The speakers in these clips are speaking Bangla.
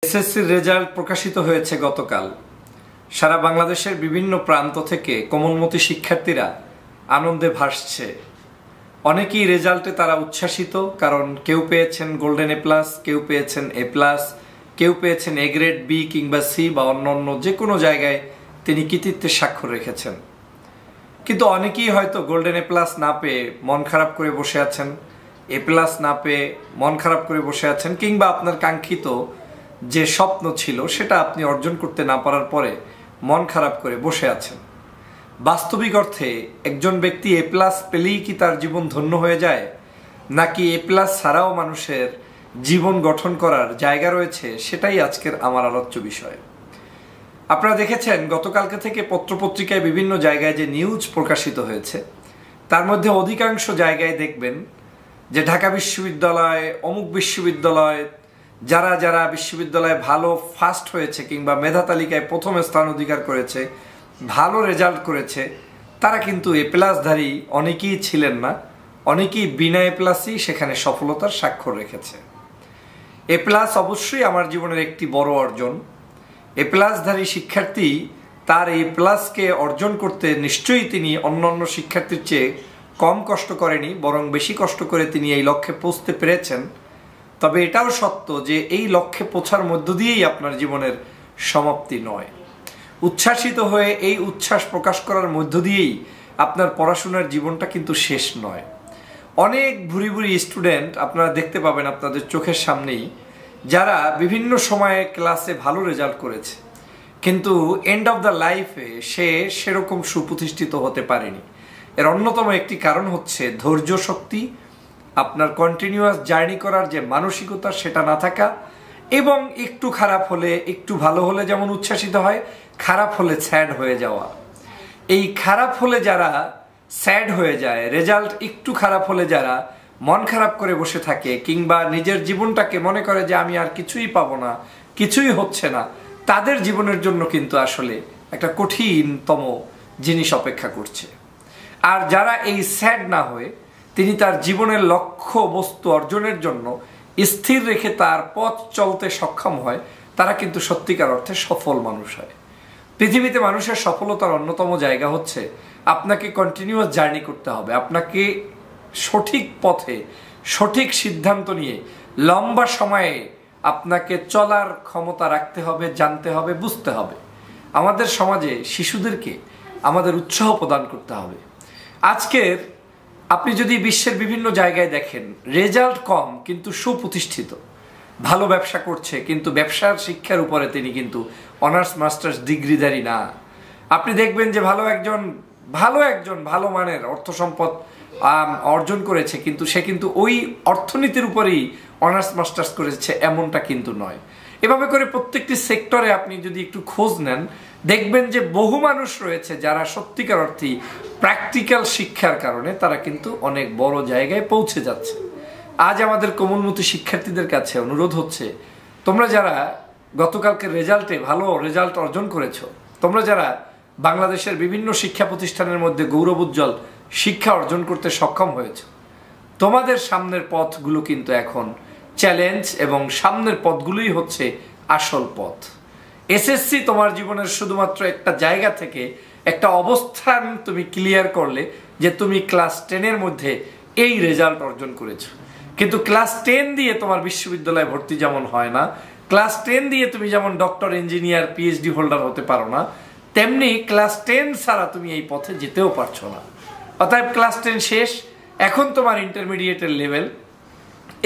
এসএসসির রেজাল্ট প্রকাশিত হয়েছে গতকাল। সারা বাংলাদেশের বিভিন্ন প্রান্ত থেকে কোমলমতি শিক্ষার্থীরা আনন্দে ভাসছে। অনেকেই রেজাল্টে তারা উচ্ছ্বাসিত, কারণ কেউ পেয়েছেন গোল্ডেন এ প্লাস, কেউ পেয়েছেন এ প্লাস, কেউ পেয়েছেন এ গ্রেড, বি কিংবা সি বা অন্যান্য যে কোনো জায়গায় তিনি কৃতিত্বের স্বাক্ষর রেখেছেন। কিন্তু অনেকেই হয়তো গোল্ডেন এ প্লাস না পেয়ে মন খারাপ করে বসে আছেন, এ প্লাস না পেয়ে মন খারাপ করে বসে আছেন, কিংবা আপনার কাঙ্ক্ষিত যে স্বপ্ন ছিল সেটা আপনি অর্জন করতে না পারার পরে মন খারাপ করে বসে আছেন। বাস্তবিক অর্থে একজন ব্যক্তি এ প্লাস পেলেই কি তার জীবন ধন্য হয়ে যায়, নাকি এ প্লাস ছাড়াও মানুষের জীবন গঠন করার জায়গা রয়েছে, সেটাই আজকের আমার আলোচ্য বিষয়। আপনারা দেখেছেন গতকালকে থেকে পত্রপত্রিকায় বিভিন্ন জায়গায় যে নিউজ প্রকাশিত হয়েছে, তার মধ্যে অধিকাংশ জায়গায় দেখবেন যে ঢাকা বিশ্ববিদ্যালয়, অমুক বিশ্ববিদ্যালয়, যারা যারা বিশ্ববিদ্যালয়ে ভালো ফার্স্ট হয়েছে কিংবা মেধা তালিকায় প্রথম স্থান অধিকার করেছে, ভালো রেজাল্ট করেছে, তারা কিন্তু এ প্লাসধারী অনেকেই ছিলেন না, অনেকেই বিনা এ প্লাসই সেখানে সফলতার স্বাক্ষর রেখেছে। এ প্লাস অবশ্যই আমার জীবনের একটি বড় অর্জন। এ প্লাসধারী শিক্ষার্থী তার এ প্লাসকে অর্জন করতে নিশ্চয়ই তিনি অন্যান্য শিক্ষার্থীর চেয়ে কম কষ্ট করেনি, বরং বেশি কষ্ট করে তিনি এই লক্ষ্যে পৌঁছতে পেরেছেন। তবে এটাও সত্য যে এই লক্ষ্যে পৌঁছার মধ্য দিয়েই আপনার জীবনের সমাপ্তি নয়। উচ্ছ্বাসিত হয়ে এই উচ্ছ্বাস প্রকাশ করার মধ্য দিয়েই আপনার পড়াশোনার জীবনটা কিন্তু শেষ নয়। অনেক ভুরি ভুরি স্টুডেন্ট আপনারা দেখতে পাবেন আপনাদের চোখের সামনেই, যারা বিভিন্ন সময়ে ক্লাসে ভালো রেজাল্ট করেছে, কিন্তু এন্ড অফ দ্য লাইফে সে সেরকম সুপ্রতিষ্ঠিত হতে পারেনি। এর অন্যতম একটি কারণ হচ্ছে ধৈর্য শক্তি, আপনার কন্টিনিউয়াস জার্নি করার যে মানসিকতা সেটা না থাকা, এবং একটু খারাপ হলে একটু ভালো হলে যেমন উচ্ছ্বাসিত হয়, খারাপ হলে স্যাড হয়ে যাওয়া। এই খারাপ হলে যারা স্যাড হয়ে যায়, রেজাল্ট একটু খারাপ হলে যারা মন খারাপ করে বসে থাকে, কিংবা নিজের জীবনটাকে মনে করে যে আমি আর কিছুই পাবো না, কিছুই হচ্ছে না, তাদের জীবনের জন্য কিন্তু আসলে একটা কঠিনতম জিনিস অপেক্ষা করছে। আর যারা এই স্যাড না হয়ে তিনি তার জীবনের লক্ষ্য বস্তু অর্জনের জন্য স্থির রেখে তার পথ চলতে সক্ষম হয়, তারা কিন্তু সত্যিকার অর্থে সফল মানুষ হয়। পৃথিবীতে মানুষের সফলতার অন্যতম জায়গা হচ্ছে আপনাকে কন্টিনিউয়াস জার্নি করতে হবে, আপনাকে সঠিক পথে সঠিক সিদ্ধান্ত নিয়ে লম্বা সময়ে আপনাকে চলার ক্ষমতা রাখতে হবে, জানতে হবে, বুঝতে হবে। আমাদের সমাজে শিশুদেরকে আমাদের উৎসাহ প্রদান করতে হবে। আজকের আপনি যদি বিশ্বের বিভিন্ন জায়গায় দেখেন, রেজাল্ট কম কিন্তু সুপ্রতিষ্ঠিত, ভালো ব্যবসা করছে, কিন্তু ব্যবসার শিক্ষার উপরে তিনি কিন্তু অনার্স মাস্টার্স ডিগ্রিধারী না। আপনি দেখবেন যে ভালো মানের অর্থ সম্পদ অর্জন করেছে, কিন্তু সে কিন্তু ওই অর্থনীতির উপরেই অনার্স মাস্টার্স করেছে, এমনটা কিন্তু নয়। এভাবে করে প্রত্যেকটি সেক্টরে আপনি যদি একটু খোঁজ নেন, দেখবেন যে বহু মানুষ রয়েছে যারা সত্যিকার অর্থেই প্র্যাকটিক্যাল শিক্ষার কারণে তারা কিন্তু অনেক বড় জায়গায় পৌঁছে যাচ্ছে। আজ আমাদের কোমলমতি শিক্ষার্থীদের কাছে অনুরোধ হচ্ছে, তোমরা যারা গতকালকে রেজাল্টে ভালো রেজাল্ট অর্জন করেছো, তোমরা যারা বাংলাদেশের বিভিন্ন শিক্ষা প্রতিষ্ঠানের মধ্যে গৌরবোজ্জ্বল শিক্ষা অর্জন করতে সক্ষম হয়েছে, তোমাদের সামনের পথগুলো কিন্তু এখন চ্যালেঞ্জ, এবং সামনের পথগুলোই হচ্ছে আসল পথ। এসএসসি তোমার জীবনের শুধুমাত্র একটা জায়গা থেকে একটা অবস্থান তুমি ক্লিয়ার করলে যে তুমি ক্লাস 10-এর মধ্যে এই রেজাল্ট অর্জন করেছো, কিন্তু ক্লাস 10 দিয়ে তোমার বিশ্ববিদ্যালয়ে ভর্তি যেমন হয় না, ক্লাস 10 দিয়ে তুমি যেমন ডক্টর, ইঞ্জিনিয়ার, পিএইচডি হোল্ডার হতে পারো না, তেমনি ক্লাস 10 ছাড়া তুমি এই পথে যেতেও পারছো না। অতএব ক্লাস 10 শেষ, এখন তোমার ইন্টারমিডিয়েটের লেভেল।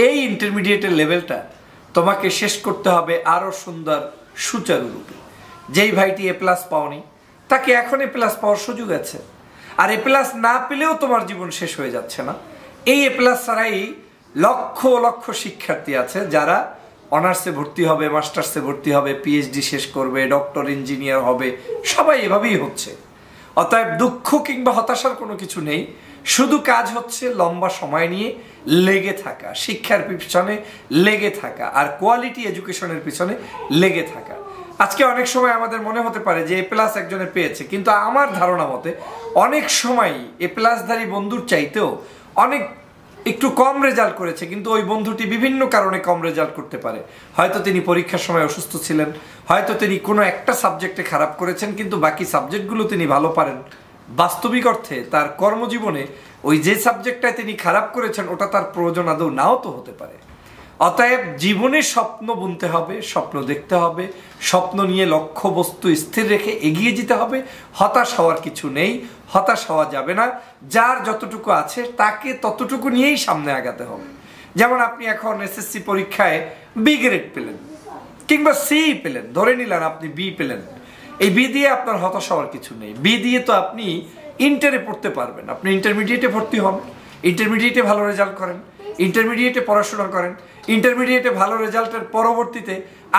এই ইন্টারমিডিয়েটের লেভেলটা তোমাকে শেষ করতে হবে আরো সুন্দর সুচারুরূপে। যেই ভাইটি এ প্লাস পাওনি, তাকে এখন এ প্লাস পাওয়ার সুযোগ আছে। আর এ প্লাস না পেলেও তোমার জীবন শেষ হয়ে যাচ্ছে না। এই এ প্লাস ছাড়াই লক্ষ লক্ষ শিক্ষার্থী আছে যারা অনার্সে ভর্তি হবে, মাস্টার্সে ভর্তি হবে, পিএইচডি শেষ করবে, ডক্টর, ইঞ্জিনিয়ার হবে, সবাই এভাবেই হচ্ছে। অতএব দুঃখ কিংবা হতাশার কোনো কিছু নেই, শুধু কাজ হচ্ছে লম্বা সময় নিয়ে লেগে থাকা, শিক্ষার পিছনে লেগে থাকা, আর কোয়ালিটি এডুকেশনের পিছনে লেগে থাকা। আজকে অনেক সময় আমাদের মনে হতে পারে যে এ প্লাস একজনে পেয়েছে, কিন্তু আমার ধারণা মতে অনেক সময় এ প্লাসধারী বন্ধুর চাইতেও অনেক একটু কম রেজাল্ট করেছে, কিন্তু ওই বন্ধুটি বিভিন্ন কারণে কম রেজাল্ট করতে পারে। হয়তো তিনি পরীক্ষার সময় অসুস্থ ছিলেন, হয়তো তিনি কোনো একটা সাবজেক্টে খারাপ করেছেন, কিন্তু বাকি সাবজেক্টগুলো তিনি ভালো পারেন। বাস্তবিক অর্থে তার কর্মজীবনে ওই যে সাবজেক্টটায় তিনি খারাপ করেছেন ওটা তার প্রয়োজন আদৌ নাও তো হতে পারে। অতএব জীবনে স্বপ্ন বুনতে হবে, স্বপ্ন দেখতে হবে, স্বপ্ন নিয়ে লক্ষ্য বস্তু স্থির রেখে এগিয়ে যেতে হবে। হতাশ হওয়ার কিছু নেই, হতাশ হওয়া যাবে না। যার যতটুকু আছে তাকে ততটুকু নিয়েই সামনে আগাতে হবে। যেমন আপনি এখন এসএসসি পরীক্ষায় বি গ্রেড পেলেন কিংবা সি পেলেন, ধরে নিলেন আপনি বি পেলেন, এই বি দিয়ে আপনার হতাশ হওয়ার কিছু নেই। বি দিয়ে তো আপনি ইন্টারে পড়তে পারবেন। আপনি ইন্টারমিডিয়েটে ভর্তি হন, ইন্টারমিডিয়েটে ভালো রেজাল্ট করেন, ইন্টারমিডিয়েটে পড়াশোনা করেন, ইন্টারমিডিয়েটে ভালো রেজাল্টের পরবর্তীতে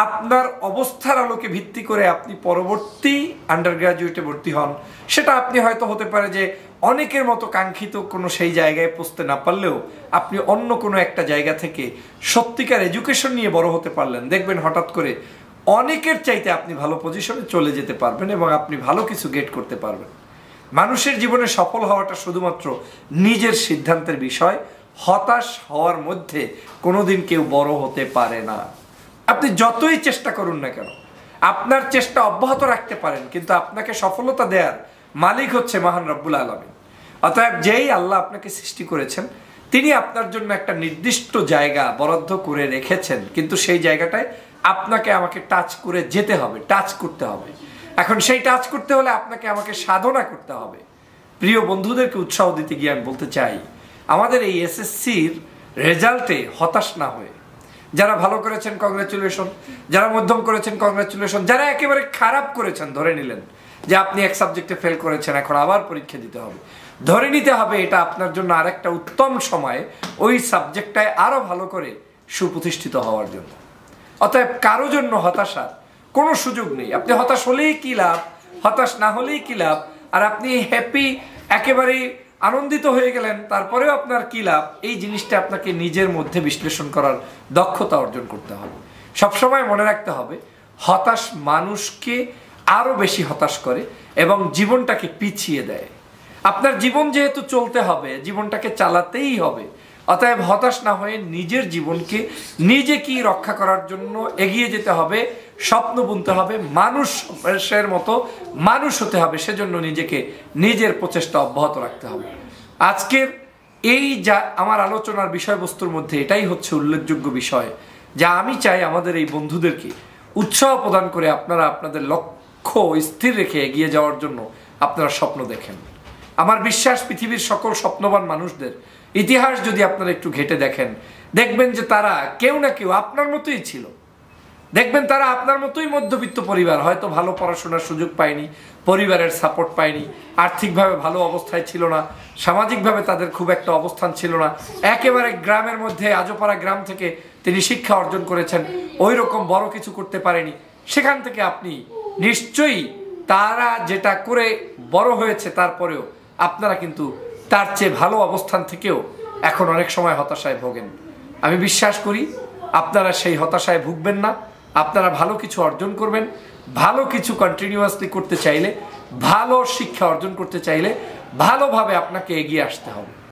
আপনার অবস্থার আলোকে ভিত্তি করে আপনি পরবর্তী আন্ডার গ্রাজুয়েটে ভর্তি হন। সেটা আপনি হয়তো হতে পারে যে অনেকের মতো কাঙ্ক্ষিত কোনো সেই জায়গায় পৌঁছতে না পারলেও আপনি অন্য কোনো একটা জায়গা থেকে সত্যিকার এডুকেশন নিয়ে বড় হতে পারলেন। দেখবেন হঠাৎ করে অনেকের চাইতে আপনি ভালো পজিশনে চলে যেতে পারবেন এবং আপনি ভালো কিছু গেট করতে পারবেন। মানুষের জীবনে সফল হওয়াটা শুধুমাত্র নিজের সিদ্ধান্তের বিষয়। হতাশ হওয়ার মধ্যে কোনোদিন কেউ বড় হতে পারে না। আপনি যতই চেষ্টা করুন না কেন, আপনার চেষ্টা অব্যাহত রাখতে পারেন, কিন্তু আপনাকে সফলতা দেওয়ার মালিক হচ্ছে মহান রব্বুল আলামিন। অতএব যেই আল্লাহ আপনাকে সৃষ্টি করেছেন তিনি আপনার জন্য একটা নির্দিষ্ট জায়গা বরাদ্দ করে রেখেছেন, কিন্তু সেই জায়গাটায় আপনাকে আমাকে টাচ করে যেতে হবে, টাচ করতে হবে। এখন সেই টাচ করতে হলে আপনাকে আমাকে সাধনা করতে হবে। প্রিয় বন্ধুদেরকে উৎসাহ দিতে গিয়ে আমি বলতে চাই, আমাদের এই এসএসসির রেজাল্টে হতাশ না হয়ে, যারা ভালো করেছেন কংগ্রাচুলেশন, যারা মধ্যম করেছেন কংগ্রাচুলেশন, যারা একেবারে খারাপ করেছেন, ধরে নিলেন যে আপনি এক সাবজেক্টে ফেল করেছেন, এখন আবার পরীক্ষা দিতে হবে, ধরে নিতে হবে এটা আপনার জন্য আরেকটা উত্তম সময় ওই সাবজেক্টটায় আরো ভালো করে সুপ্রতিষ্ঠিত হওয়ার জন্য। অতএব কারো জন্য হতাশার কোনো সুযোগ নেই। আপনি হতাশ হলেই কি লাভ, হতাশ না হলেই কি লাভ, আর আপনি হ্যাপি একেবারেই আনন্দিত হয়ে গেলেন তারপরেও আপনার কি লাভ, এই জিনিসটা আপনাকে নিজের মধ্যে বিশ্লেষণ করার দক্ষতা অর্জন করতে হবে। সবসময় মনে রাখতে হবে হতাশ মানুষকে আরো বেশি হতাশ করে এবং জীবনটাকে পিছিয়ে দেয়। আপনার জীবন যেহেতু চলতে হবে, জীবনটাকে চালাতেই হবে, অতএব হতাশ না হয়ে নিজের জীবনকে নিজেকে রক্ষা করার জন্য এগিয়ে যেতে হবে, স্বপ্ন বুনতে হবে, মানুষের মতো মানুষ হতে হবে। সেজন্য নিজেকে নিজের প্রচেষ্টা অব্যাহত রাখতে হবে। আজকের এই যা আমার আলোচনার বিষয়বস্তুর মধ্যে এটাই হচ্ছে উল্লেখযোগ্য বিষয়, যা আমি চাই আমাদের এই বন্ধুদেরকে উৎসাহ প্রদান করে আপনারা আপনাদের লক্ষ্য স্থির রেখে এগিয়ে যাওয়ার জন্য আপনারা স্বপ্ন দেখেন। আমার বিশ্বাস পৃথিবীর সকল স্বপ্নবান মানুষদের ইতিহাস যদি আপনারা একটু ঘেটে দেখেন, দেখবেন যে তারা কেউ না কেউ আপনার মতোই ছিল। দেখবেন তারা আপনার মতোই মধ্যবিত্ত পরিবার, হয়তো ভালো পড়াশোনার সুযোগ পায়নি, পরিবারের সাপোর্ট পায়নি, আর্থিকভাবে ভালো অবস্থায় ছিল না, সামাজিকভাবে তাদের খুব একটা অবস্থান ছিল না, একেবারে গ্রামের মধ্যে আজোপাড়া গ্রাম থেকে তিনি শিক্ষা অর্জন করেছেন, ওই রকম বড় কিছু করতে পারেনি। সেখান থেকে আপনি নিশ্চয়ই তারা যেটা করে বড় হয়েছে তারপরেও আপনারা কিন্তু তার চেয়ে ভালো অবস্থান থেকেও এখন অনেক সময় হতাশায় ভোগেন। আমি বিশ্বাস করি আপনারা সেই হতাশায় ভুগবেন না। আপনারা ভালো কিছু অর্জন করবেন। ভালো কিছু কন্টিনিউয়াসলি করতে চাইলে, ভালো শিক্ষা অর্জন করতে চাইলে ভালোভাবে আপনাকে এগিয়ে আসতে হবে।